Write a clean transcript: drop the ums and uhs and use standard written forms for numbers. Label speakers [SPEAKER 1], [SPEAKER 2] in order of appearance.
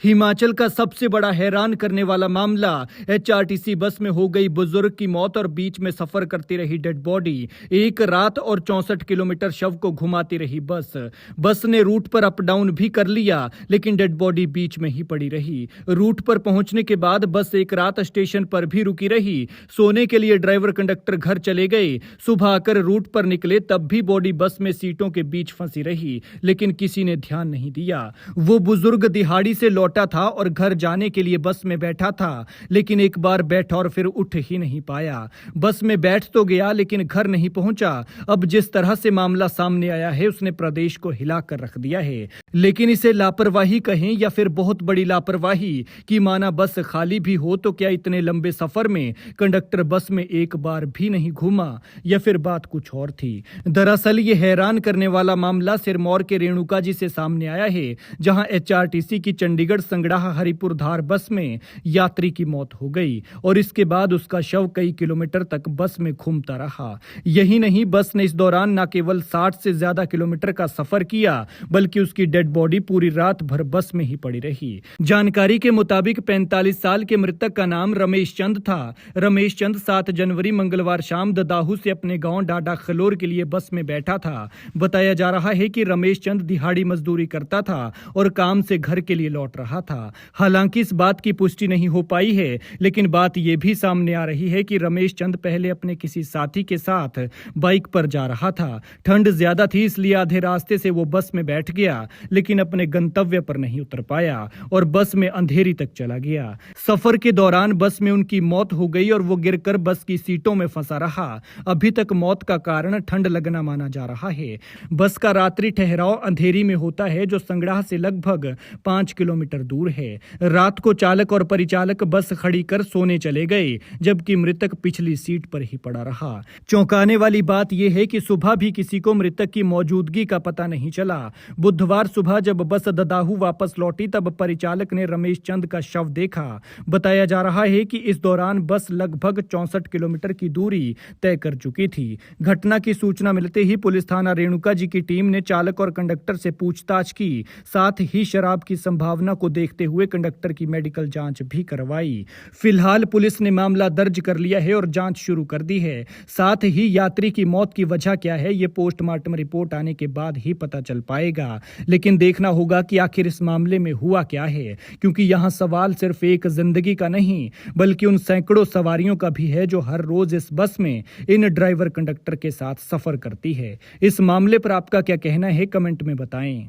[SPEAKER 1] हिमाचल का सबसे बड़ा हैरान करने वाला मामला, एचआरटीसी बस में हो गई बुजुर्ग की मौत और बीच में सफर करती रही डेड बॉडी। एक रात और 64 किलोमीटर शव को घुमाती रही बस ने रूट पर अप डाउन भी कर लिया, लेकिन डेड बॉडी बीच में ही पड़ी रही। रूट पर पहुंचने के बाद बस एक रात स्टेशन पर भी रुकी रही। सोने के लिए ड्राइवर कंडक्टर घर चले गए। सुबह आकर रूट पर निकले तब भी बॉडी बस में सीटों के बीच फंसी रही, लेकिन किसी ने ध्यान नहीं दिया। वो बुजुर्ग दिहाड़ी से लौटा था और घर जाने के लिए बस में बैठा था, लेकिन एक बार बैठा और फिर उठ ही नहीं पाया। बस में बैठ तो गया लेकिन घर नहीं पहुंचा। अब जिस तरह से मामला सामने आया है उसने प्रदेश को हिला कर रख दिया है। लेकिन इसे लापरवाही कहें या फिर बहुत बड़ी लापरवाही कि माना बस खाली भी हो तो क्या इतने लंबे सफर में कंडक्टर बस में एक बार भी नहीं घूमा, या फिर बात कुछ और थी। दरअसल ये हैरान करने वाला मामला सिरमौर के रेणुका जी से सामने आया है, जहां एचआरटीसी की चंडीगढ़ संगड़ाह हरिपुर धार बस में यात्री की मौत हो गई और इसके बाद उसका शव कई किलोमीटर तक बस में घूमता रहा। यही नहीं, बस ने इस दौरान न केवल 60 से ज्यादा किलोमीटर का सफर किया, बल्कि उसकी डेड बॉडी पूरी रात भर बस में ही पड़ी रही। जानकारी के मुताबिक 45 साल के मृतक का नाम रमेश चंद था। रमेश चंद 7 जनवरी मंगलवार शाम ददाहू से अपने गांव डाडा खलोर के लिए बस में बैठा था। बताया जा रहा है कि रमेश चंद दिहाड़ी मजदूरी करता था और काम से घर के लिए लौट रहा था। हालांकि इस बात की पुष्टि नहीं हो पाई है, लेकिन बात यह भी सामने आ रही है कि रमेश चंद पहले अपने किसी साथी के साथ बाइक पर जा रहा था। ठंड ज्यादा थी इसलिए आधे रास्ते से वो बस में बैठ गया, लेकिन अपने गंतव्य पर नहीं उतर पाया और बस में अंधेरी तक चला गया। सफर के दौरान बस में उनकी मौत हो गई और वो गिरकर बस की सीटों में फंसा रहा। अभी तक मौत का कारण ठंड लगना माना जा रहा है। बस का रात्रि ठहराव अंधेरी में होता है, जो संगड़ाह से लगभग 5 किलोमीटर दूर है। रात को चालक और परिचालक बस खड़ी कर सोने चले गए, जबकि मृतक पिछली सीट पर ही पड़ा रहा। चौंकाने वाली बात यह है कि सुबह भी किसी को मृतक की मौजूदगी का पता नहीं चला। बुधवार सुबह जब बस ददाहू वापस लौटी तब परिचालक ने रमेश चंद का शव देखा। बताया जा रहा है कि इस दौरान बस लगभग 64 किलोमीटर की दूरी तय कर चुकी थी। घटना की सूचना मिलते ही पुलिस थाना रेणुका जी की टीम ने चालक और कंडक्टर से पूछताछ की। साथ ही शराब की संभावना को देखते हुए कंडक्टर की मेडिकल जांच भी करवाई। फिलहाल पुलिस ने मामला दर्ज कर लिया है और जांच शुरू कर दी है। साथ ही यात्री की मौत की वजह क्या है, ये पोस्टमार्टम रिपोर्ट आने के बाद ही पता चल पाएगा। लेकिन देखना होगा कि आखिर इस मामले में हुआ क्या है, क्योंकि यहाँ सवाल सिर्फ एक जिंदगी का नहीं बल्कि उन सैकड़ों सवारियों का भी है जो हर रोज इस बस में इन ड्राइवर कंडक्टर के साथ सफर करती है। इस मामले पर आपका क्या कहना है, कमेंट में बताएं।